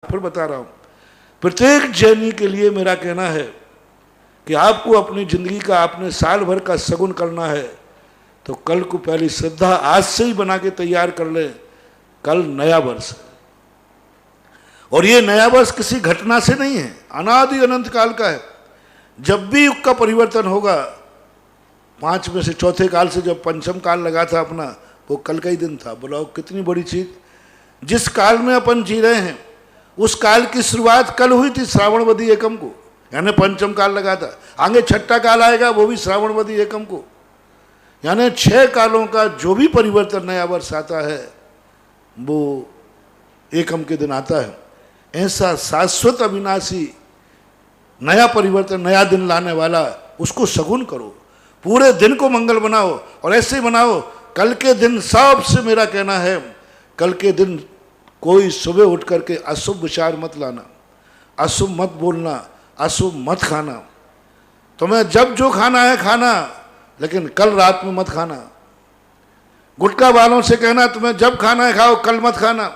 फिर बता रहा हूं, प्रत्येक जैनी के लिए मेरा कहना है कि आपको अपनी जिंदगी का, आपने साल भर का सगुन करना है तो कल को पहली श्रद्धा आज से ही बना के तैयार कर ले। कल नया वर्ष है और ये नया वर्ष किसी घटना से नहीं है, अनादि अनंत काल का है। जब भी युग का परिवर्तन होगा, 5 में से चौथे काल से जब पंचम काल लगा था अपना, वो कल का ही दिन था। बोलाओ कितनी बड़ी चीज। जिस काल में अपन जी रहे हैं उस काल की शुरुआत कल हुई थी, श्रावणवदी एकम को, यानी पंचम काल लगा था। आगे छठा काल आएगा वो भी श्रावणवदी एकम को, यानी 6 कालों का जो भी परिवर्तन नया वर्ष आता है वो एकम के दिन आता है। ऐसा शाश्वत अविनाशी नया परिवर्तन, नया दिन लाने वाला, उसको सगुन करो, पूरे दिन को मंगल बनाओ। और ऐसे ही बनाओ, कल के दिन सबसे मेरा कहना है, कल के दिन कोई सुबह उठ करके अशुभ विचार मत लाना, अशुभ मत बोलना, अशुभ मत खाना। तुम्हें जब जो खाना है खाना, लेकिन कल रात में मत खाना। गुटखा वालों से कहना तुम्हें जब खाना है खाओ, कल मत खाना।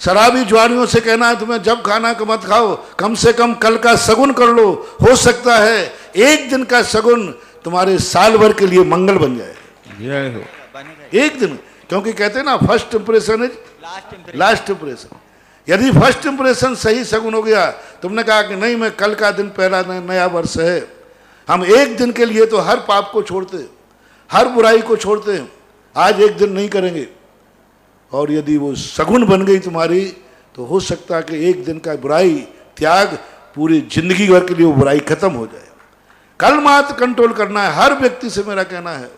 शराबी जुआरियों से कहना है तुम्हें जब खाना है मत खाओ, कम से कम कल का सगुन कर लो। हो सकता है एक दिन का सगुन तुम्हारे साल भर के लिए मंगल बन जाए। जय हो। एक दिन, क्योंकि कहते हैं ना first impression is last impression. यदि फर्स्ट इंप्रेशन सही सगुन हो गया, तुमने कहा कि नहीं मैं कल का दिन पहला नया वर्ष है, हम एक दिन के लिए तो हर पाप को छोड़ते, हर बुराई को छोड़ते, आज एक दिन नहीं करेंगे। और यदि वो सगुन बन गई तुम्हारी, तो हो सकता है कि एक दिन का बुराई त्याग, पूरी जिंदगी भर के लिए वो बुराई खत्म हो जाए। कल मात्र कंट्रोल करना है, हर व्यक्ति से मेरा कहना है।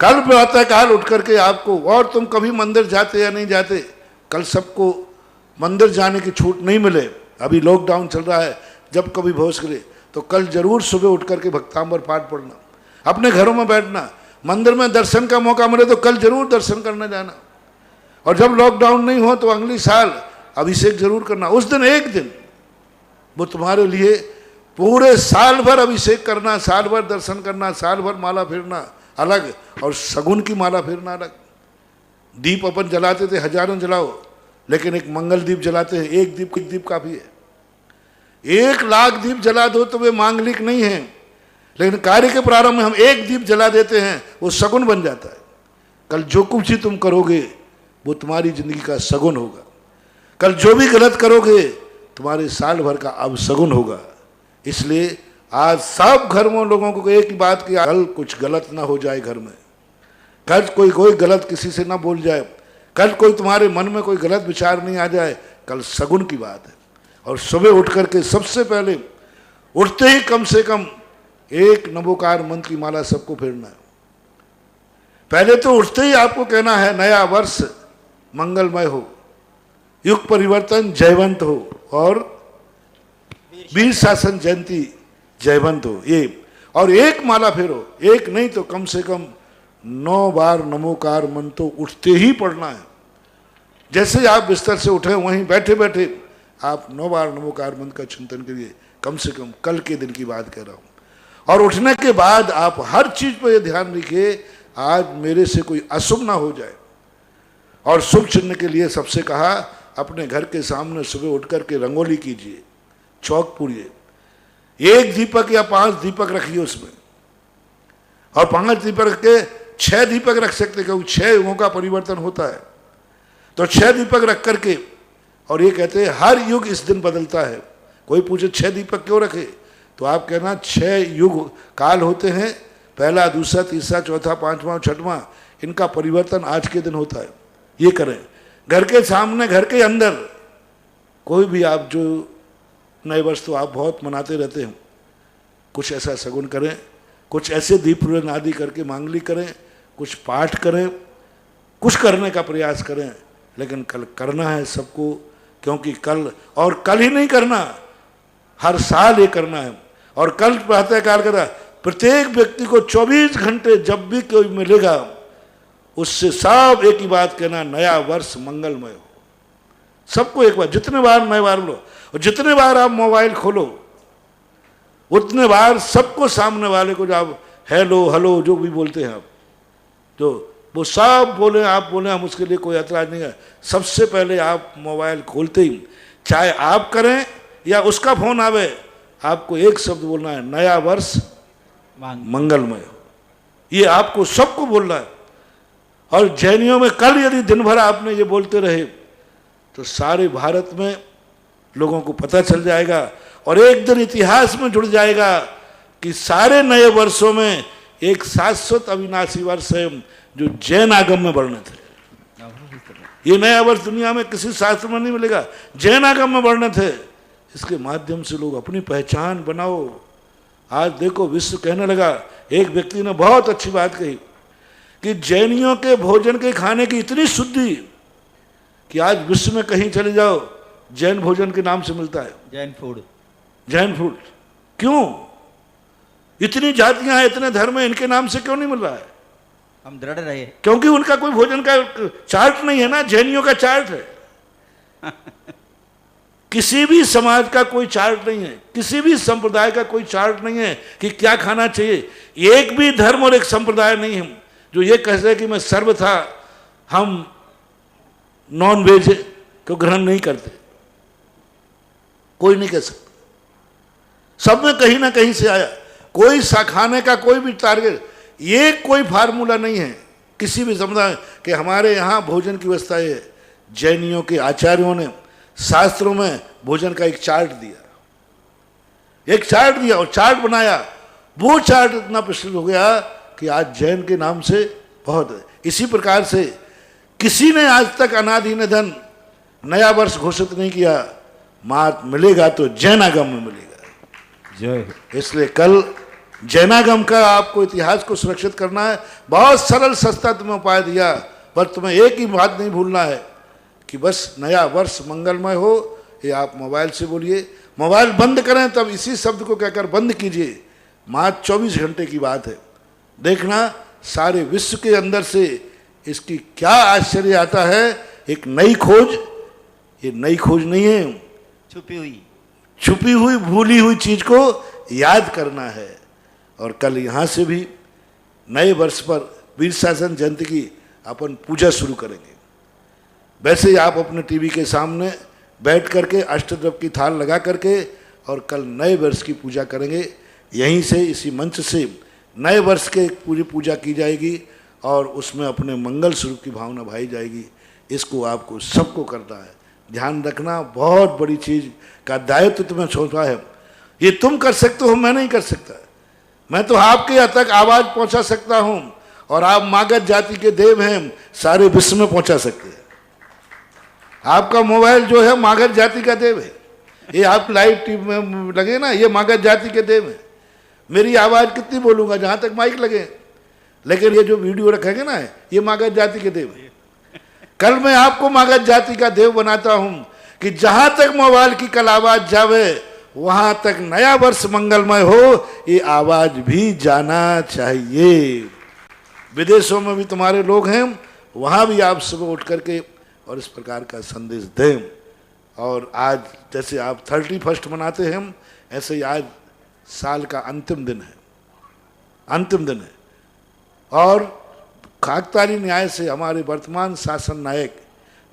कल प्रातः काल उठ करके आपको, और तुम कभी मंदिर जाते या नहीं जाते, कल सबको मंदिर जाने की छूट नहीं मिले, अभी लॉकडाउन चल रहा है, जब कभी होश करे तो कल जरूर सुबह उठ करके भक्तांबर पाठ पढ़ना, अपने घरों में बैठना। मंदिर में दर्शन का मौका मिले तो कल जरूर दर्शन करने जाना। और जब लॉकडाउन नहीं हो तो अगली साल अभिषेक जरूर करना। उस दिन एक दिन वो तुम्हारे लिए पूरे साल भर अभिषेक करना, साल भर दर्शन करना, साल भर माला फेरना अलग और सगुन की माला फेरना अलग। दीप अपन जलाते थे, हजारों जलाओ, लेकिन एक मंगल दीप जलाते हैं, एक दीप काफी है। 1 लाख दीप जला दो तो वे मांगलिक नहीं है, लेकिन कार्य के प्रारंभ में हम एक दीप जला देते हैं, वो सगुन बन जाता है। कल जो कुछ भी तुम करोगे वो तुम्हारी जिंदगी का सगुन होगा। कल जो भी गलत करोगे तुम्हारे साल भर का अब सगुन होगा। इसलिए आज सब घर में लोगों को एक ही बात की, कल कुछ गलत ना हो जाए घर में, कल कोई गलत किसी से ना बोल जाए, कल कोई तुम्हारे मन में कोई गलत विचार नहीं आ जाए। कल सगुन की बात है। और सुबह उठ करके सबसे पहले उठते ही कम से कम एक नमोकार मंत्र की माला सबको फेरना है। पहले तो उठते ही आपको कहना है नया वर्ष मंगलमय हो, युग परिवर्तन जयवंत हो और वीर शासन जयंती जयवंत हो। ये और एक माला फेरो, एक नहीं तो कम से कम 9 बार नमोकार मंत्र तो उठते ही पढ़ना है। जैसे आप बिस्तर से उठे वहीं बैठे बैठे आप 9 बार नमोकार मंत्र का चिंतन करिए, कम से कम कल के दिन की बात कह रहा हूं। और उठने के बाद आप हर चीज पर यह ध्यान रखिए आज मेरे से कोई अशुभ ना हो जाए। और शुभ चिन्ह के लिए सबसे कहा, अपने घर के सामने सुबह उठ करके रंगोली कीजिए, चौक पूरिए, 1 दीपक या 5 दीपक रखिए उसमें, और 5 दीपक रख के 6 दीपक रख सकते, क्योंकि 6 युगों का परिवर्तन होता है। तो 6 दीपक रख करके, और ये कहते हैं हर युग इस दिन बदलता है। कोई पूछे 6 दीपक क्यों रखे, तो आप कहना 6 युग काल होते हैं, पहला, दूसरा, तीसरा, चौथा, 5वां, 6वां, इनका परिवर्तन आज के दिन होता है। ये करें घर के सामने, घर के अंदर। कोई भी आप जो नए वर्ष तो आप बहुत मनाते रहते हैं, कुछ ऐसा सगुन करें, कुछ ऐसे दीप पूजन आदि करके मांगली करें, कुछ पाठ करें, कुछ करने का प्रयास करें। लेकिन कल करना है सबको, क्योंकि कल, और कल ही नहीं करना, हर साल ये करना है। और कल प्रातः काल करा, प्रत्येक व्यक्ति को 24 घंटे जब भी कोई मिलेगा उससे सब एक ही बात कहना, नया वर्ष मंगलमय हो। सबको एक बार, जितने बार नए बार बोलो, और जितने बार आप मोबाइल खोलो उतने बार सबको, सामने वाले को, जब हेलो हेलो जो भी बोलते हैं आप, जो वो सब बोले आप बोले, हम उसके लिए कोई एतराज नहीं है। सबसे पहले आप मोबाइल खोलते ही, चाहे आप करें या उसका फोन आवे, आपको एक शब्द बोलना है, नया वर्ष मंगलमय हो। ये आपको सबको बोलना है। और जैनियों में कल यदि दिन भर आपने ये बोलते रहे तो सारे भारत में लोगों को पता चल जाएगा और एक दिन इतिहास में जुड़ जाएगा कि सारे नए वर्षों में एक शाश्वत अविनाशी वर्ष है जो जैन आगम में वर्णित है। ये नया वर्ष दुनिया में किसी शास्त्र में नहीं मिलेगा, जैन आगम में वर्णित है। इसके माध्यम से लोग अपनी पहचान बनाओ। आज देखो विश्व कहने लगा, एक व्यक्ति ने बहुत अच्छी बात कही कि जैनियों के भोजन के खाने की इतनी शुद्धि कि आज विश्व में कहीं चले जाओ जैन भोजन के नाम से मिलता है, जैन फूड। जैन फूड। क्यों? इतनी जातियां हैं, इतने धर्म हैं, इनके नाम से क्यों नहीं मिल रहा है? हम दृढ़ रहे, क्योंकि उनका कोई भोजन का चार्ट नहीं है ना, जैनियों का चार्ट है। किसी भी समाज का कोई चार्ट नहीं है, किसी भी संप्रदाय का कोई चार्ट नहीं है कि क्या खाना चाहिए। एक भी धर्म और एक संप्रदाय नहीं है जो ये कह सके कि मैं सर्व था, हम नॉन वेज को ग्रहण नहीं करते। कोई नहीं कह सकता, सब में कहीं ना कहीं से आया। कोई खाने का कोई भी टारगेट, ये कोई फार्मूला नहीं है किसी भी समुदाय कि हमारे यहाँ भोजन की व्यवस्था है। जैनियों के आचार्यों ने शास्त्रों में भोजन का एक चार्ट दिया, एक चार्ट दिया और चार्ट बनाया। वो चार्ट इतना प्रसिद्ध हो गया कि आज जैन के नाम से बहुत है। इसी प्रकार से किसी ने आज तक अनादि निधन नया वर्ष घोषित नहीं किया। मात मिलेगा तो जैनागम में मिलेगा। जय। इसलिए कल जैनागम का आपको इतिहास को सुरक्षित करना है। बहुत सरल सस्ता तुम्हें उपाय दिया, पर तुम्हें एक ही बात नहीं भूलना है कि बस नया वर्ष मंगलमय हो। ये आप मोबाइल से बोलिए, मोबाइल बंद करें तब इसी शब्द को कहकर बंद कीजिए। मात्र 24 घंटे की बात है। देखना सारे विश्व के अंदर से इसकी क्या आश्चर्य आता है। एक नई खोज, ये नई खोज नहीं है, छुपी हुई भूली हुई चीज को याद करना है। और कल यहाँ से भी नए वर्ष पर वीर शासन जयंती की अपन पूजा शुरू करेंगे। वैसे ही आप अपने टीवी के सामने बैठ करके अष्टद्रव्य की थाल लगा करके और कल नए वर्ष की पूजा करेंगे। यहीं से इसी मंच से नए वर्ष के पूरी पूजा की जाएगी और उसमें अपने मंगल स्वरूप की भावना भाई जाएगी। इसको आपको सबको करना है। ध्यान रखना, बहुत बड़ी चीज़ का दायित्व तुम्हें सौंपा है। ये तुम कर सकते हो, मैं नहीं कर सकता। मैं तो आपके यहाँ तक आवाज़ पहुँचा सकता हूँ और आप मागध जाति के देव हैं, सारे विश्व में पहुँचा सकते हैं। आपका मोबाइल जो है मागध जाति का देव है। ये आप लाइव टीवी में लगे ना, ये मागध जाति के देव है। मेरी आवाज़ कितनी बोलूँगा जहाँ तक माइक लगे, लेकिन ये जो वीडियो रखेंगे ना, ये मागध जाति के देव है। कल मैं आपको मागध जाति का देव बनाता हूँ कि जहाँ तक मोबाइल की कल आवाज़ जावे वहाँ तक नया वर्ष मंगलमय हो, ये आवाज़ भी जाना चाहिए। विदेशों में भी तुम्हारे लोग हैं, वहाँ भी आप सुबह उठ करके और इस प्रकार का संदेश दें। और आज जैसे आप 31 मनाते हैं, ऐसे ही आज साल का अंतिम दिन है, अंतिम दिन है। और काकताली न्याय से हमारे वर्तमान शासन नायक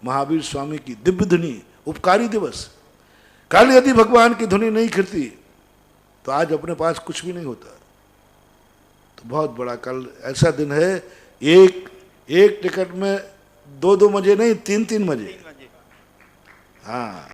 महावीर स्वामी की दिव्य धुनी उपकारी दिवस। कल यदि भगवान की धुनी नहीं खिलती तो आज अपने पास कुछ भी नहीं होता। तो बहुत बड़ा कल ऐसा दिन है, एक टिकट में 2-2 मजे नहीं, 3-3 मजे। हाँ।